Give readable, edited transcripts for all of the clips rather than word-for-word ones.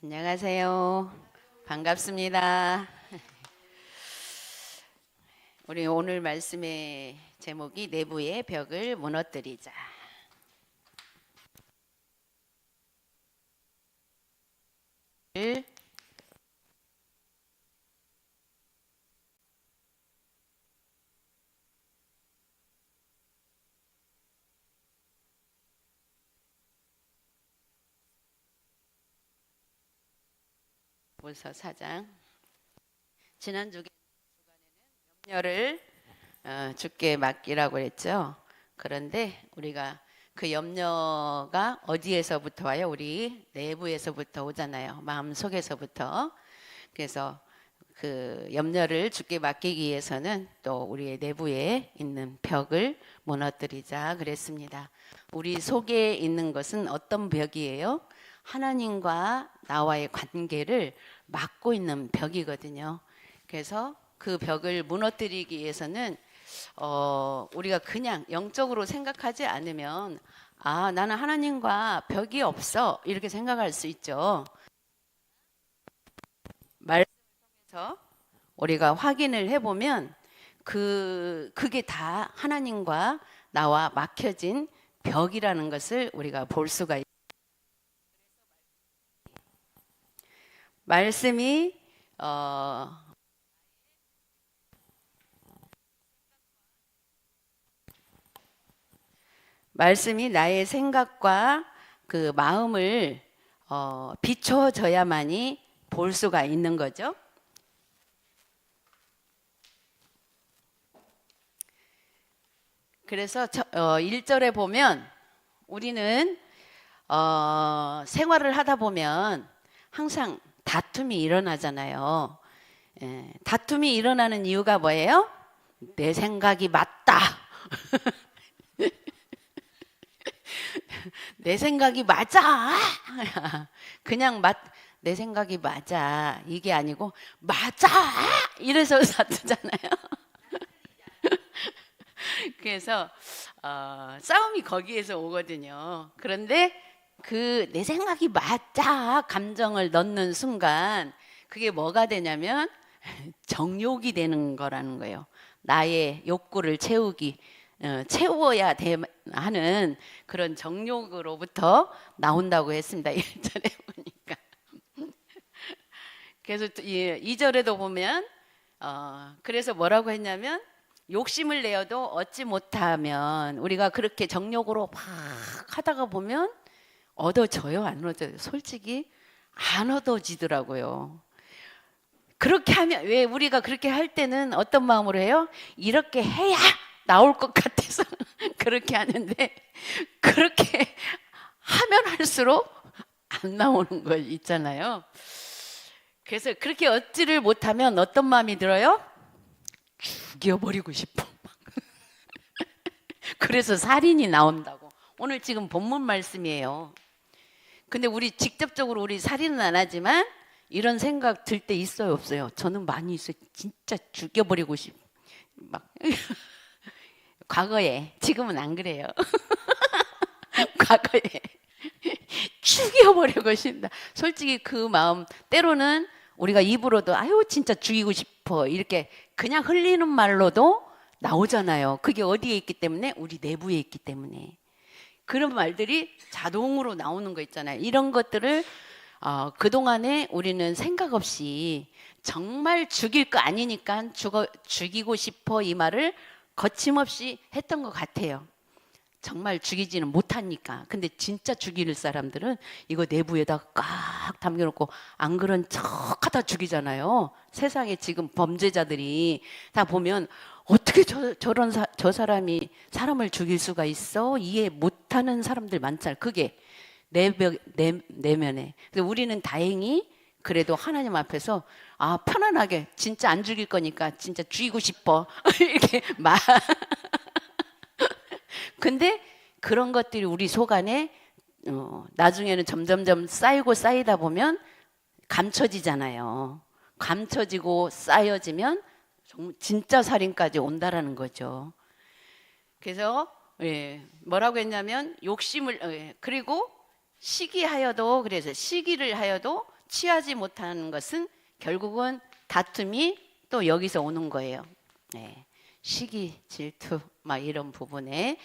안녕하세요. 반갑습니다. 우리 오늘 말씀의 제목이 내부의 벽을 무너뜨리자. 보서 4장. 지난주 염려를 주께 맡기라고 했죠. 그런데 우리가 그 염려가 어디에서부터 와요? 우리 내부에서부터 오잖아요. 마음 속에서부터. 그래서 그 염려를 주께 맡기기 위해서는 또 우리의 내부에 있는 벽을 무너뜨리자 그랬습니다. 우리 속에 있는 것은 어떤 벽이에요? 하나님과 나와의 관계를 막고 있는 벽이거든요. 그래서 그 벽을 무너뜨리기 위해서는 우리가 그냥 영적으로 생각하지 않으면 나는 하나님과 벽이 없어 이렇게 생각할 수 있죠. 말씀에서 우리가 확인을 해보면 그게 다 하나님과 나와 막혀진 벽이라는 것을 우리가 볼 수가 있어요. 말씀이 나의 생각과 그 마음을 비춰져야만이 볼 수가 있는 거죠. 그래서 1절에 보면 우리는 생활을 하다 보면 항상 다툼이 일어나잖아요. 다툼이 일어나는 이유가 뭐예요? 내 생각이 맞다. 내 생각이 맞아. 그냥 내 생각이 맞아. 이게 아니고 맞아. 이래서 다투잖아요. 그래서 싸움이 거기에서 오거든요. 그런데 그 내 생각이 맞아 감정을 넣는 순간 그게 뭐가 되냐면 정욕이 되는 거라는 거예요. 나의 욕구를 채워야 하는 그런 정욕으로부터 나온다고 했습니다. 1절에 보니까. 그래서 2절에도 보면 그래서 뭐라고 했냐면 욕심을 내어도 얻지 못하면 우리가 그렇게 정욕으로 막 하다가 보면 얻어져요? 안 얻어져요? 솔직히 안 얻어지더라고요. 그렇게 하면 왜 우리가 그렇게 할 때는 어떤 마음으로 해요? 이렇게 해야 나올 것 같아서 그렇게 하는데 그렇게 하면 할수록 안 나오는 거 있잖아요. 그래서 그렇게 얻지를 못하면 어떤 마음이 들어요? 죽여버리고 싶어. 그래서 살인이 나온다고. 오늘 지금 본문 말씀이에요. 근데 우리 직접적으로 우리 살인은 안 하지만 이런 생각 들 때 있어요, 없어요? 저는 많이 있어요. 진짜 죽여버리고 막 과거에. 지금은 안 그래요. 과거에 죽여버리고 싶다. 솔직히 그 마음 때로는 우리가 입으로도 아유 진짜 죽이고 싶어 이렇게 그냥 흘리는 말로도 나오잖아요. 그게 어디에 있기 때문에? 우리 내부에 있기 때문에. 그런 말들이 자동으로 나오는 거 있잖아요. 이런 것들을 그동안에 우리는 생각 없이 정말 죽일 거 아니니까 죽이고 싶어 이 말을 거침없이 했던 것 같아요. 정말 죽이지는 못하니까. 근데 진짜 죽일 사람들은 이거 내부에다 꽉 담겨놓고 안 그런 척 하다 죽이잖아요. 세상에 지금 범죄자들이 다 보면 어떻게 저 사람이 사람을 죽일 수가 있어? 이해 못하는 사람들 많잖아요. 그게 내면에. 근데 우리는 다행히 그래도 하나님 앞에서 편안하게 진짜 안 죽일 거니까 진짜 죽이고 싶어. 이렇게 근데 그런 것들이 우리 속 안에 나중에는 점점점 쌓이다 보면 감춰지잖아요. 감춰지고 쌓여지면 진짜 살인까지 온다라는 거죠. 그래서 뭐라고 했냐면 욕심을 그리고 시기를 하여도 취하지 못하는 것은 결국은 다툼이 또 여기서 오는 거예요. 네. 시기, 질투 막 이런 부분에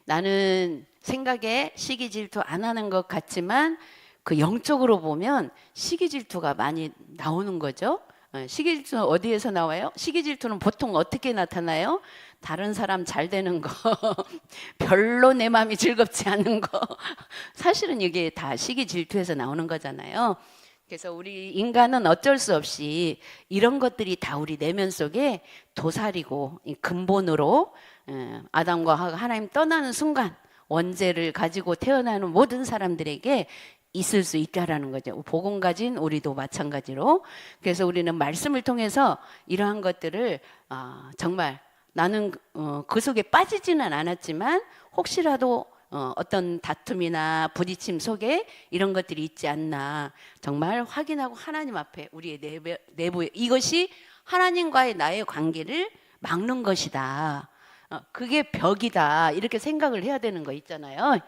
나는 생각에 시기 질투 안 하는 것 같지만 그 영적으로 보면 시기 질투가 많이 나오는 거죠. 시기 질투는 어디에서 나와요? 시기 질투는 보통 어떻게 나타나요? 다른 사람 잘 되는 거, 별로 내 마음이 즐겁지 않은 거. 사실은 이게 다 시기 질투에서 나오는 거잖아요. 그래서 우리 인간은 어쩔 수 없이 이런 것들이 다 우리 내면 속에 도살이고 근본으로 아담과 하와가 하나님 떠나는 순간 원죄를 가지고 태어나는 모든 사람들에게 있을 수 있다라는 거죠. 복음 가진 우리도 마찬가지로. 그래서 우리는 말씀을 통해서 이러한 것들을 정말 나는 그 속에 빠지지는 않았지만 혹시라도 어떤 다툼이나 부딪힘 속에 이런 것들이 있지 않나 정말 확인하고 하나님 앞에 우리의 내부에 이것이 하나님과의 나의 관계를 막는 것이다. 그게 벽이다. 이렇게 생각을 해야 되는 거 있잖아요.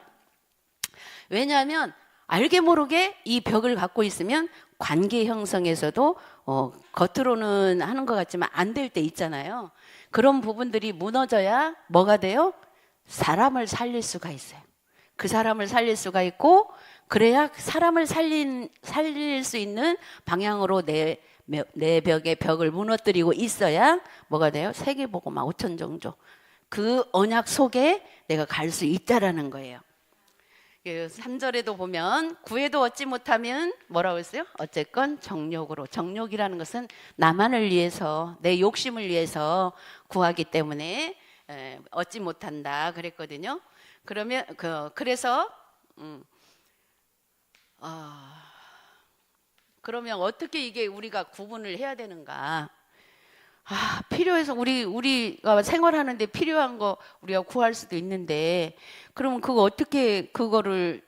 왜냐하면 알게 모르게 이 벽을 갖고 있으면 관계 형성에서도 겉으로는 하는 것 같지만 안 될 때 있잖아요. 그런 부분들이 무너져야 뭐가 돼요? 사람을 살릴 수가 있어요. 그 사람을 살릴 수가 있고 그래야 사람을 살릴 수 있는 방향으로 내 벽에 벽을 무너뜨리고 있어야 뭐가 돼요? 세계복음 5천 종족 그 언약 속에 내가 갈 수 있다라는 거예요. 3절에도 보면 구해도 얻지 못하면 뭐라고 했어요? 어쨌건 정욕으로. 정욕이라는 것은 나만을 위해서 내 욕심을 위해서 구하기 때문에 얻지 못한다 그랬거든요. 그러면 그래서 그러면 어떻게 이게 우리가 구분을 해야 되는가? 필요해서 우리가 생활하는데 필요한 거 우리가 구할 수도 있는데 그러면 그거 어떻게 그거를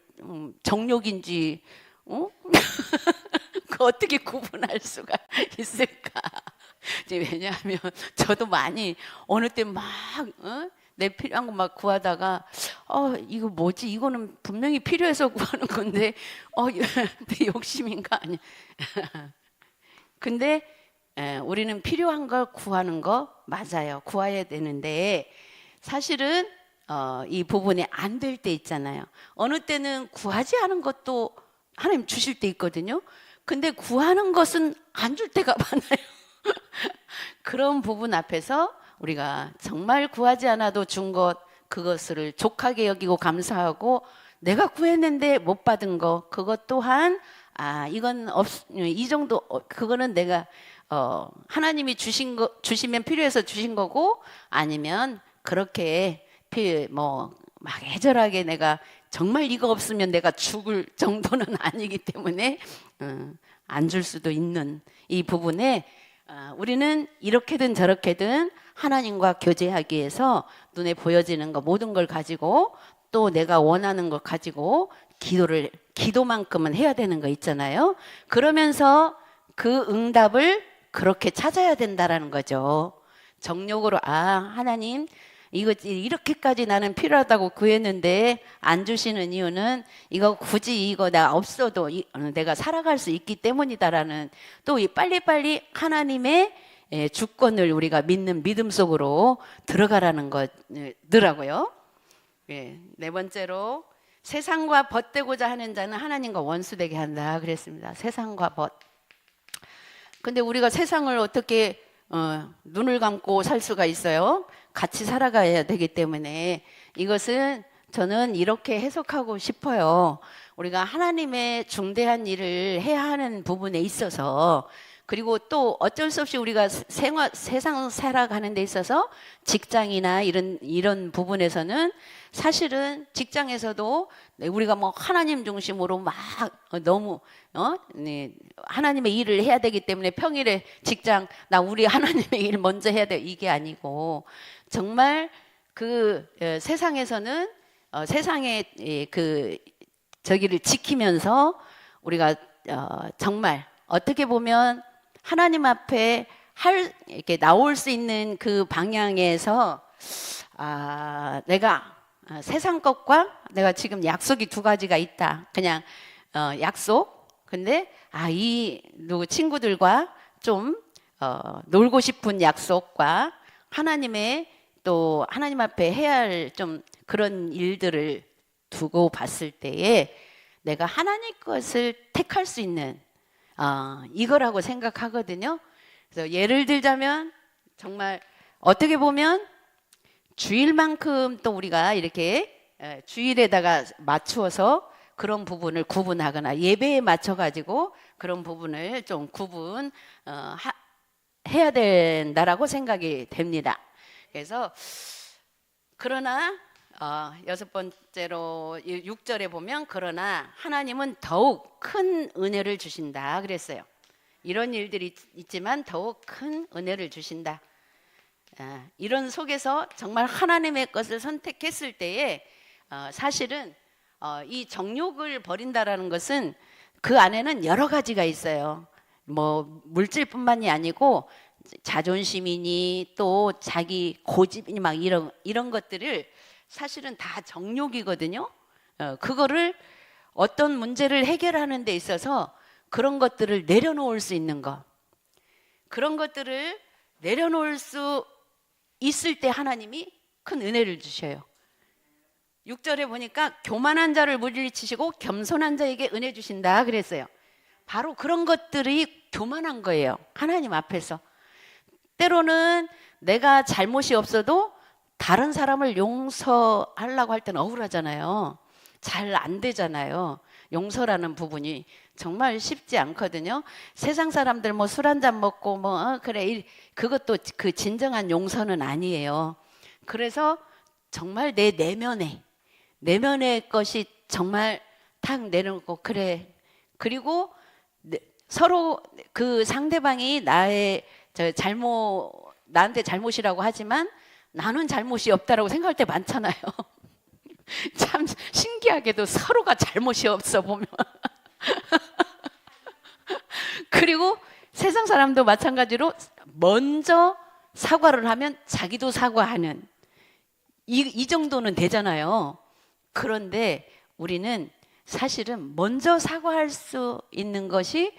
정욕인지 그 어떻게 구분할 수가 있을까? 왜냐하면 저도 많이 어느 때 막 내 필요한 거 막 구하다가 이거 뭐지? 이거는 분명히 필요해서 구하는 건데 내 욕심인가 아니야? 근데 우리는 필요한 걸 구하는 거 맞아요. 구해야 되는데 사실은 이 부분이 안 될 때 있잖아요. 어느 때는 구하지 않은 것도 하나님 주실 때 있거든요. 근데 구하는 것은 안 줄 때가 많아요. 그런 부분 앞에서 우리가 정말 구하지 않아도 준 것 그것을 족하게 여기고 감사하고 내가 구했는데 못 받은 거 그것 또한 이건 이 정도 그거는 내가 하나님이 주시면 필요해서 주신 거고 아니면 그렇게 막 애절하게 내가 정말 이거 없으면 내가 죽을 정도는 아니기 때문에 안 줄 수도 있는 이 부분에 우리는 이렇게든 저렇게든 하나님과 교제하기 위해서 눈에 보여지는 거 모든 걸 가지고 또 내가 원하는 걸 가지고 기도만큼은 해야 되는 거 있잖아요. 그러면서 그 응답을 그렇게 찾아야 된다라는 거죠. 정욕으로 하나님 이거 이렇게까지 나는 필요하다고 구했는데 안 주시는 이유는 이거 굳이 이거 나 없어도 내가 살아갈 수 있기 때문이다라는 또 이 빨리빨리 하나님의 주권을 우리가 믿는 믿음 속으로 들어가라는 거더라고요. 네 번째로 세상과 벗되고자 하는 자는 하나님과 원수되게 한다 그랬습니다. 세상과 벗. 근데 우리가 세상을 어떻게 눈을 감고 살 수가 있어요? 같이 살아가야 되기 때문에 이것은 저는 이렇게 해석하고 싶어요. 우리가 하나님의 중대한 일을 해야 하는 부분에 있어서 그리고 또 어쩔 수 없이 우리가 세상 살아가는 데 있어서 직장이나 이런 부분에서는 사실은 직장에서도 우리가 뭐 하나님 중심으로 막 너무 하나님의 일을 해야 되기 때문에 평일에 직장 우리 하나님의 일 먼저 해야 돼 이게 아니고 정말 그 세상에서는 세상의 그 저기를 지키면서 우리가 정말 어떻게 보면 하나님 앞에 이렇게 나올 수 있는 그 방향에서 내가 세상 것과 내가 지금 약속이 두 가지가 있다. 그냥 약속 근데 이 누구 친구들과 좀 놀고 싶은 약속과 하나님의 또 하나님 앞에 해야 할 좀 그런 일들을 두고 봤을 때에 내가 하나님 것을 택할 수 있는 이거라고 생각하거든요. 그래서 예를 들자면 정말 어떻게 보면 주일만큼 또 우리가 이렇게 주일에다가 맞추어서 그런 부분을 구분하거나 예배에 맞춰 가지고 그런 부분을 좀 해야 된다라고 생각이 됩니다. 그래서 그러나 여섯 번째로 6절에 보면 그러나 하나님은 더욱 큰 은혜를 주신다 그랬어요. 이런 일들이 있지만 더욱 큰 은혜를 주신다. 이런 속에서 정말 하나님의 것을 선택했을 때에 사실은 이 정욕을 버린다라는 것은 그 안에는 여러 가지가 있어요. 뭐 물질뿐만이 아니고 자존심이니 또 자기 고집이니 막 이런 것들을 사실은 다 정욕이거든요. 그거를 어떤 문제를 해결하는 데 있어서 그런 것들을 내려놓을 수 있는 것, 그런 것들을 내려놓을 수 있을 때 하나님이 큰 은혜를 주셔요. 6절에 보니까 교만한 자를 물리치시고 겸손한 자에게 은혜 주신다 그랬어요. 바로 그런 것들이 교만한 거예요. 하나님 앞에서. 때로는 내가 잘못이 없어도 다른 사람을 용서하려고 할 때는 억울하잖아요. 잘 안 되잖아요. 용서라는 부분이 정말 쉽지 않거든요. 세상 사람들 뭐 술 한 잔 먹고 그래 그것도 그 진정한 용서는 아니에요. 그래서 정말 내 내면의 것이 정말 탁 내려놓고 그래. 그리고 서로 그 상대방이 나한테 잘못이라고 하지만 나는 잘못이 없다라고 생각할 때 많잖아요. 참 신기하게도 서로가 잘못이 없어 보면. 그리고 세상 사람도 마찬가지로 먼저 사과를 하면 자기도 사과하는 이 정도는 되잖아요. 그런데 우리는 사실은 먼저 사과할 수 있는 것이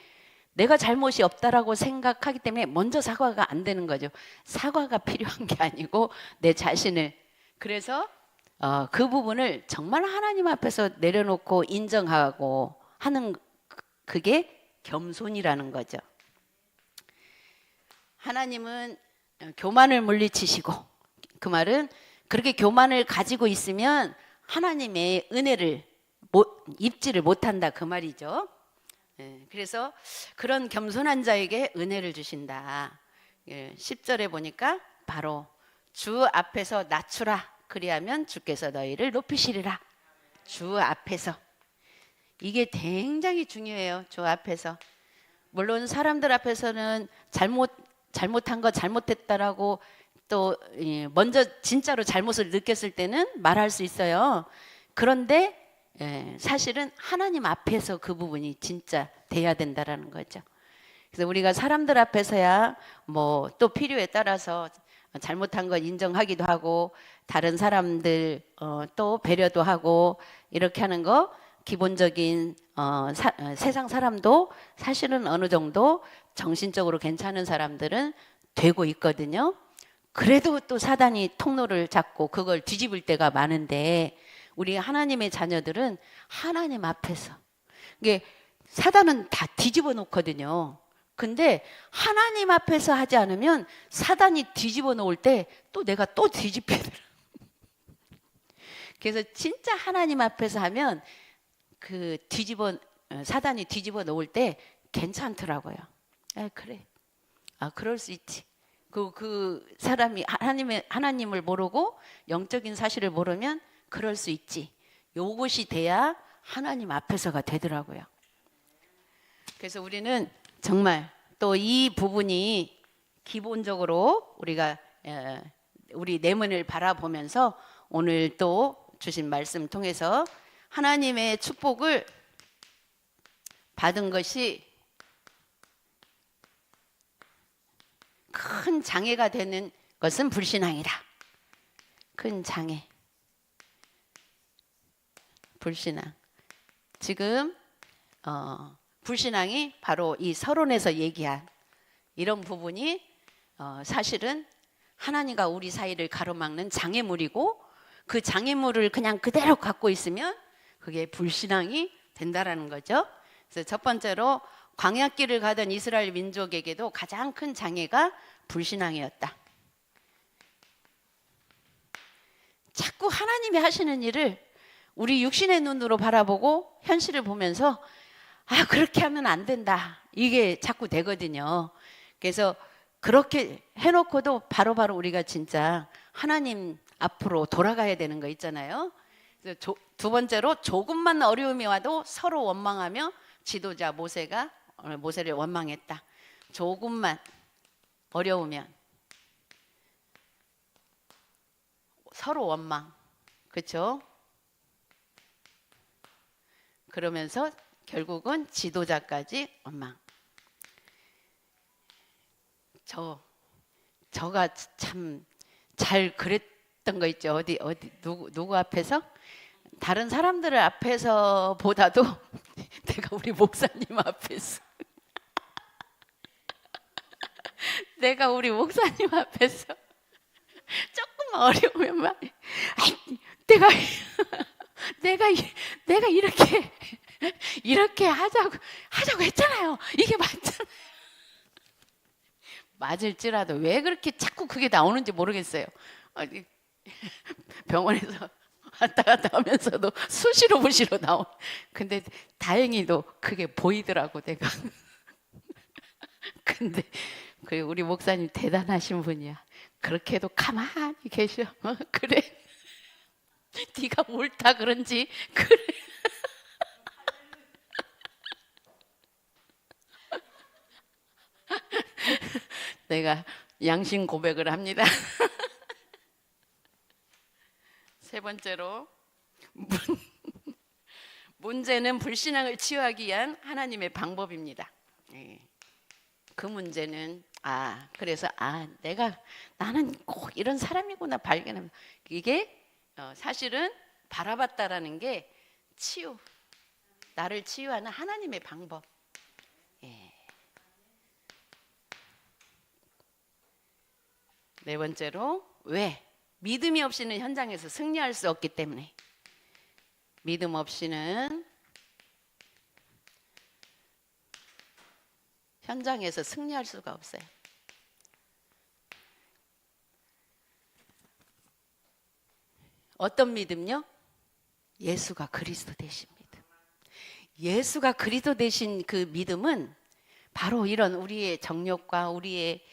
내가 잘못이 없다라고 생각하기 때문에 먼저 사과가 안 되는 거죠. 사과가 필요한 게 아니고 내 자신을. 그래서 그 부분을 정말 하나님 앞에서 내려놓고 인정하고 하는 그게 겸손이라는 거죠. 하나님은 교만을 물리치시고, 그 말은 그렇게 교만을 가지고 있으면 하나님의 은혜를 입지를 못한다 그 말이죠. 그래서 그런 겸손한 자에게 은혜를 주신다. 10절에 보니까 바로 주 앞에서 낮추라. 그리하면 주께서 너희를 높이시리라. 주 앞에서. 이게 굉장히 중요해요. 주 앞에서. 물론 사람들 앞에서는 잘못한 거 잘못했다라고 또 먼저 진짜로 잘못을 느꼈을 때는 말할 수 있어요. 그런데 사실은 하나님 앞에서 그 부분이 진짜 돼야 된다라는 거죠. 그래서 우리가 사람들 앞에서야 뭐 또 필요에 따라서 잘못한 거 인정하기도 하고 다른 사람들 또 배려도 하고 이렇게 하는 거 기본적인 세상 사람도 사실은 어느 정도 정신적으로 괜찮은 사람들은 되고 있거든요. 그래도 또 사단이 통로를 잡고 그걸 뒤집을 때가 많은데 우리 하나님의 자녀들은 하나님 앞에서 이게 사단은 다 뒤집어 놓거든요. 근데 하나님 앞에서 하지 않으면 사단이 뒤집어 놓을 때 또 내가 또 뒤집혀야 돼. 그래서 진짜 하나님 앞에서 하면 그 사단이 뒤집어 놓을 때 괜찮더라고요. 그래. 그럴 수 있지. 그 사람이 하나님을 모르고 영적인 사실을 모르면 그럴 수 있지. 요것이 돼야 하나님 앞에서가 되더라고요. 그래서 우리는 정말 또 이 부분이 기본적으로 우리가 우리 내면을 바라보면서 오늘 또 주신 말씀 통해서 하나님의 축복을 받은 것이 큰 장애가 되는 것은 불신앙이다. 큰 장애. 불신앙. 지금 불신앙이 바로 이 서론에서 얘기한 이런 부분이 사실은 하나님과 우리 사이를 가로막는 장애물이고, 그 장애물을 그냥 그대로 갖고 있으면 그게 불신앙이 된다라는 거죠. 그래서 첫 번째로 광야길을 가던 이스라엘 민족에게도 가장 큰 장애가 불신앙이었다. 자꾸 하나님이 하시는 일을 우리 육신의 눈으로 바라보고 현실을 보면서 그렇게 하면 안 된다, 이게 자꾸 되거든요. 그래서 그렇게 해놓고도 바로바로 우리가 진짜 하나님 앞으로 돌아가야 되는 거 있잖아요. 그래서 두 번째로 조금만 어려움이 와도 서로 원망하며 지도자 모세를 원망했다. 조금만 어려우면 서로 원망, 그렇죠? 그러면서 결국은 지도자까지 원망. 저가 참 잘 그랬던 거 있죠. 누구 앞에서? 다른 사람들 앞에서 보다도 내가 우리 목사님 앞에서 내가 우리 목사님 앞에서 조금만 어려우면 막 내가 이렇게 하자고 했잖아요. 이게 맞잖아요. 맞을지라도 왜 그렇게 자꾸 그게 나오는지 모르겠어요. 병원에서 왔다 갔다 하면서도 수시로 무시로 나오. 근데 다행히도 그게 보이더라고, 내가. 근데 우리 목사님 대단하신 분이야. 그렇게 해도 가만히 계셔. 그래. 네가 옳다 그런지 그래. 내가 양심 고백을 합니다. 세 번째로 문제는 불신앙을 치유하기 위한 하나님의 방법입니다. 그 문제는 그래서 나는 꼭 이런 사람이구나 발견합니다. 이게 사실은 바라봤다라는 게 나를 치유하는 하나님의 방법. 네 번째로 왜? 믿음이 없이는 현장에서 승리할 수 없기 때문에. 믿음 없이는 현장에서 승리할 수가 없어요. 어떤 믿음요? 예수가 그리스도 되신 믿음. 예수가 그리스도 되신 그 믿음은 바로 이런 우리의 정욕과 우리의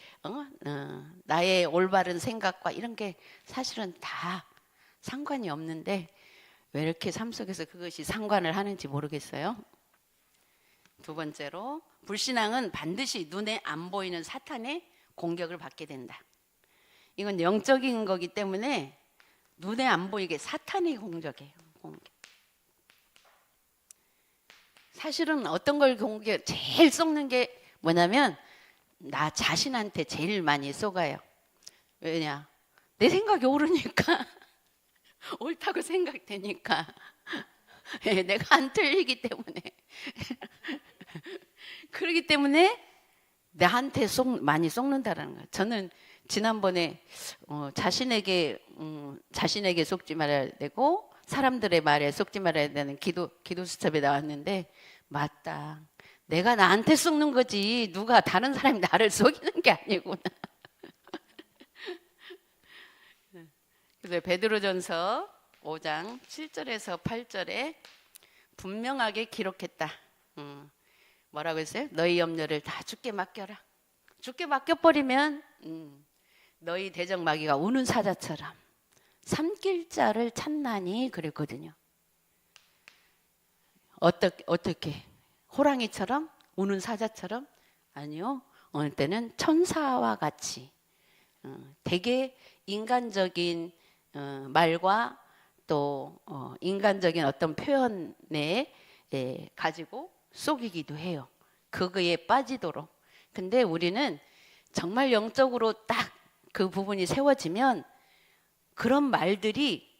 나의 올바른 생각과 이런 게 사실은 다 상관이 없는데 왜 이렇게 삶 속에서 그것이 상관을 하는지 모르겠어요. 두 번째로 불신앙은 반드시 눈에 안 보이는 사탄의 공격을 받게 된다. 이건 영적인 거기 때문에 눈에 안 보이게 사탄이 공격해요. 사실은 어떤 걸 제일 속는 게 뭐냐면 나 자신한테 제일 많이 쏘가요. 왜냐? 내 생각이 옳으니까 옳다고 생각되니까 내가 안 틀리기 때문에 그렇기 때문에 나한테 많이 속는다라는 거예요. 저는 지난번에 자신에게 속지 말아야 되고 사람들의 말에 속지 말아야 되는 기도 수첩에 나왔는데 맞다. 내가 나한테 속는 거지 누가 다른 사람이 나를 속이는 게 아니구나. 그래서 베드로전서 5장 7절에서 8절에 분명하게 기록했다. 뭐라고 했어요? 너희 염려를 다 주께 맡겨라. 주께 맡겨버리면 너희 대적마귀가 우는 사자처럼 삼킬 자를 찾나니 그랬거든요. 어떻게? 호랑이처럼? 우는 사자처럼? 아니요. 어느 때는 천사와 같이 되게 인간적인 말과 또 인간적인 어떤 표현에 가지고 속이기도 해요. 그거에 빠지도록. 근데 우리는 정말 영적으로 딱 그 부분이 세워지면 그런 말들이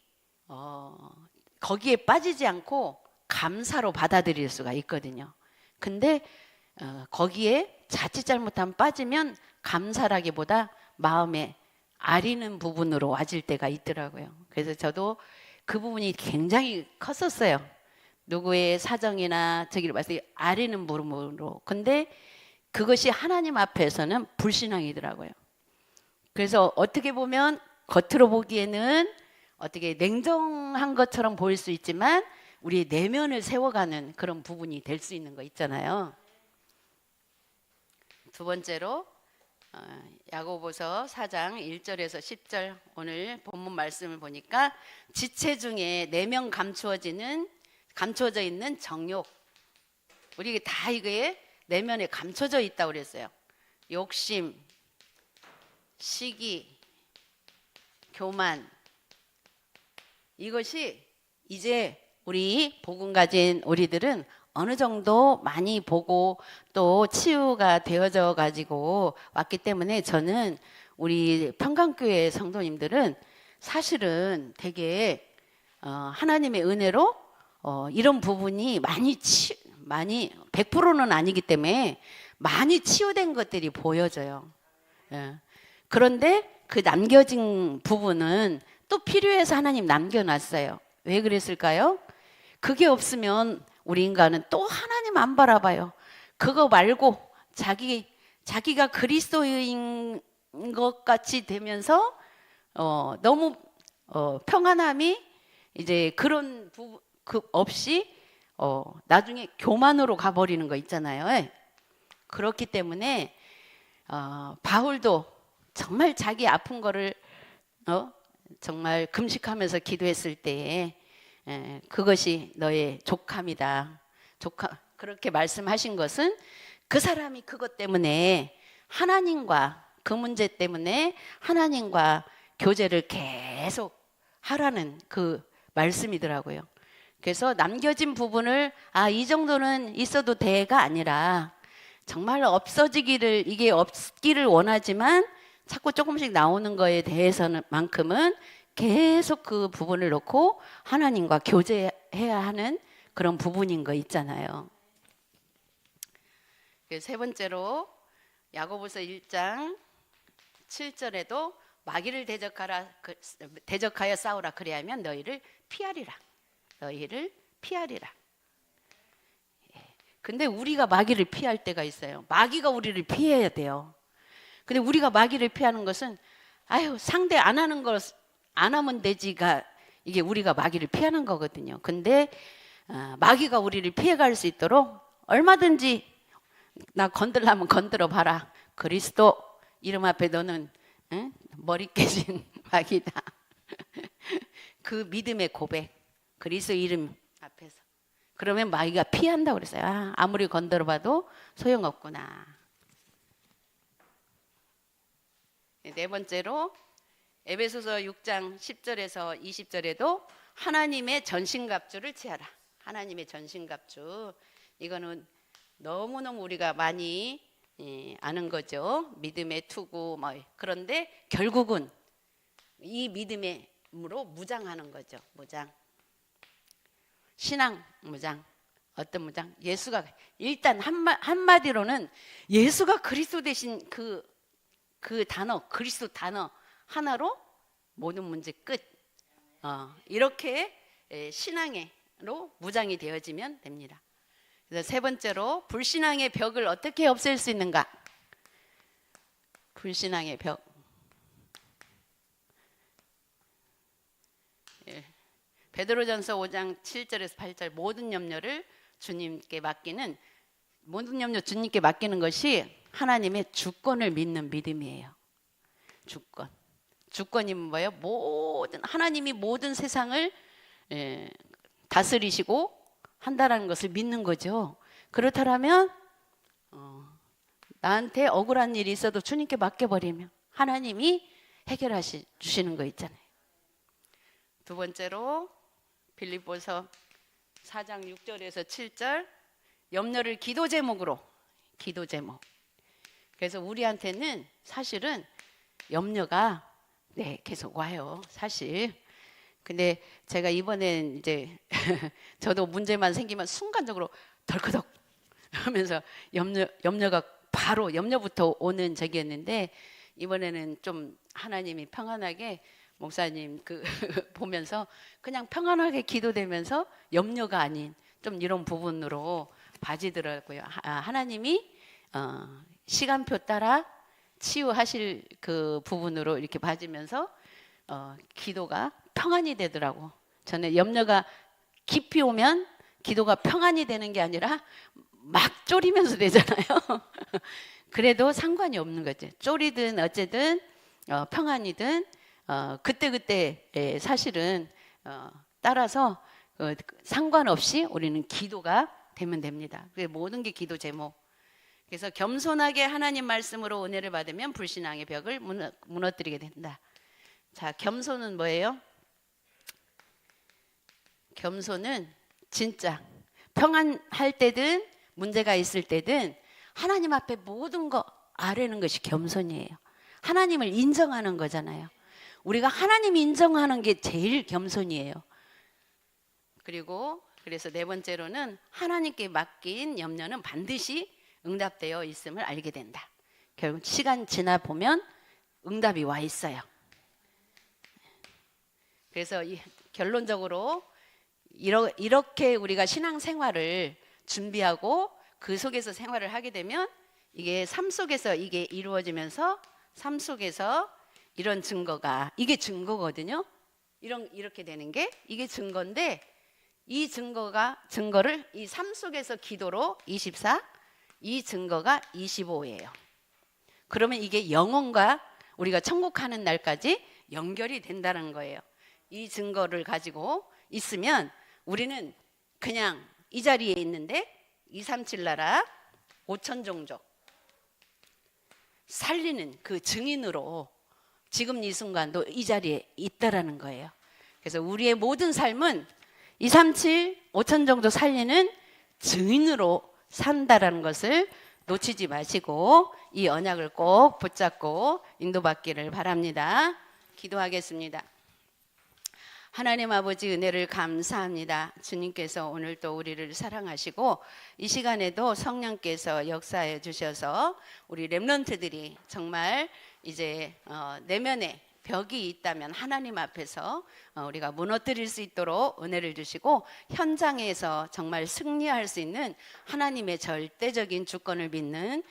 거기에 빠지지 않고 감사로 받아들일 수가 있거든요. 근데 거기에 자칫 잘못하면 빠지면 감사라기보다 마음에 아리는 부분으로 와질 때가 있더라고요. 그래서 저도 그 부분이 굉장히 컸었어요. 누구의 사정이나 저기를 봤을 때 아리는 부분으로. 근데 그것이 하나님 앞에서는 불신앙이더라고요. 그래서 어떻게 보면 겉으로 보기에는 어떻게 냉정한 것처럼 보일 수 있지만 우리 내면을 세워가는 그런 부분이 될 수 있는 거 있잖아요. 두 번째로 야고보서 4장 1절에서 10절 오늘 본문 말씀을 보니까 지체 중에 내면 감추어져 있는 정욕, 우리 다 이거에 내면에 감춰져 있다고 그랬어요. 욕심, 시기, 교만, 이것이 이제 우리 복음 가진 우리들은 어느 정도 많이 보고 또 치유가 되어져 가지고 왔기 때문에 저는 우리 평강교회 성도님들은 사실은 되게 하나님의 은혜로 이런 부분이 많이 100%는 아니기 때문에 많이 치유된 것들이 보여져요. 예. 그런데 그 남겨진 부분은 또 필요해서 하나님 남겨놨어요. 왜 그랬을까요? 그게 없으면 우리 인간은 또 하나님 안 바라봐요. 그거 말고 자기가 그리스도인 것 같이 되면서 너무 평안함이 이제 그런 없이 나중에 교만으로 가버리는 거 있잖아요. 그렇기 때문에 바울도 정말 자기 아픈 거를 정말 금식하면서 기도했을 때에 그것이 너의 족함이다. 그렇게 말씀하신 것은 그 사람이 그것 때문에 하나님과 그 문제 때문에 하나님과 교제를 계속 하라는 그 말씀이더라고요. 그래서 남겨진 부분을 이 정도는 있어도 돼가 아니라 정말 이게 없기를 원하지만 자꾸 조금씩 나오는 거에 대해서는 만큼은 계속 그 부분을 놓고 하나님과 교제해야 하는 그런 부분인 거 있잖아요. 세 번째로 야고보서 1장 7절에도 마귀를 대적하여 싸우라. 그리하면 너희를 피하리라. 근데 우리가 마귀를 피할 때가 있어요. 마귀가 우리를 피해야 돼요. 근데 우리가 마귀를 피하는 것은 상대 안 하면 되지가 이게 우리가 마귀를 피하는 거거든요. 근데 마귀가 우리를 피해갈 수 있도록 얼마든지 나 건들라면 건드려 봐라. 그리스도 이름 앞에 너는 머리 깨진 마귀다. 그 믿음의 고백, 그리스도 이름 앞에서. 그러면 마귀가 피한다고 그랬어요. 아무리 건드려 봐도 소용없구나. 네 번째로 에베소서 6장 10절에서 20절에도 하나님의 전신갑주를 취하라. 하나님의 전신갑주. 이거는 너무너무 우리가 많이 아는 거죠. 믿음의 투구 그런데 결국은 이 믿음으로 무장하는 거죠. 무장. 신앙 무장. 어떤 무장? 예수가 일단 한마디로는 예수가 그리스도 대신 그 단어, 그리스도 단어 하나로 모든 문제 끝. 이렇게 신앙으로 무장이 되어지면 됩니다. 그래서 세 번째로 불신앙의 벽을 어떻게 없앨 수 있는가? 불신앙의 벽. 베드로전서 5장 7절에서 8절 모든 염려 주님께 맡기는 것이 하나님의 주권을 믿는 믿음이에요. 주권이 뭐예요? 하나님이 모든 세상을 다스리시고 한다라는 것을 믿는 거죠. 그렇다면 나한테 억울한 일이 있어도 주님께 맡겨버리면 하나님이 해결하시 주시는 거 있잖아요. 두 번째로 빌립보서 4장 6절에서 7절 염려를 기도 제목으로. 그래서 우리한테는 사실은 염려가 계속 와요. 사실. 근데 제가 이번엔 이제 저도 문제만 생기면 순간적으로 덜커덕 하면서 염려가 바로 염려부터 오는 적이었는데, 이번에는 좀 하나님이 평안하게 목사님 그 보면서 그냥 평안하게 기도되면서 염려가 아닌 좀 이런 부분으로 봐지더라고요. 하나님이 시간표 따라 치유하실 그 부분으로 이렇게 봐지면서 기도가 평안이 되더라고. 저는 염려가 깊이 오면 기도가 평안이 되는 게 아니라 막 졸이면서 되잖아요. 그래도 상관이 없는 거죠. 졸이든 어쨌든 평안이든 그때그때 사실은 따라서 상관없이 우리는 기도가 되면 됩니다. 그게 모든 게 기도 제목. 그래서 겸손하게 하나님 말씀으로 은혜를 받으면 불신앙의 벽을 무너뜨리게 된다. 자, 겸손은 뭐예요? 겸손은 진짜 평안할 때든 문제가 있을 때든 하나님 앞에 모든 거 아뢰는 것이 겸손이에요. 하나님을 인정하는 거잖아요. 우리가 하나님 인정하는 게 제일 겸손이에요. 그리고 그래서 네 번째로는 하나님께 맡긴 염려는 반드시 응답되어 있음을 알게 된다. 결국 시간 지나 보면 응답이 와 있어요. 그래서 결론적으로 이렇게 우리가 신앙생활을 준비하고 그 속에서 생활을 하게 되면 이게 삶 속에서 이게 이루어지면서 삶 속에서 이런 증거가 이게 증거거든요. 이렇게 되는 게 이게 증거인데 이 증거를 이 삶 속에서 기도로 24, 이 증거가 25예요. 그러면 이게 영혼과 우리가 천국 가는 날까지 연결이 된다는 거예요. 이 증거를 가지고 있으면 우리는 그냥 이 자리에 있는데 237 나라 5천 종족 살리는 그 증인으로 지금 이 순간도 이 자리에 있다라는 거예요. 그래서 우리의 모든 삶은 237 5천 종족 살리는 증인으로 산다라는 것을 놓치지 마시고 이 언약을 꼭 붙잡고 인도받기를 바랍니다. 기도하겠습니다. 하나님 아버지 은혜를 감사합니다. 주님께서 오늘 또 우리를 사랑하시고 이 시간에도 성령께서 역사해 주셔서 우리 렘넌트들이 정말 이제 내면에 벽이 있다면 하나님 앞에서 우리가 무너뜨릴 수 있도록 은혜를 주시고 현장에서 정말 승리할 수 있는 하나님의 절대적인 주권을 믿는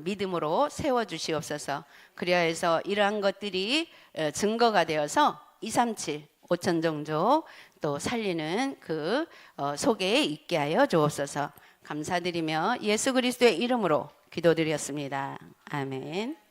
믿음으로 세워주시옵소서. 그리하여 해서 이러한 것들이 증거가 되어서 237 5천 종족 또 살리는 그 속에 있게 하여 주옵소서. 감사드리며 예수 그리스도의 이름으로 기도드렸습니다. 아멘.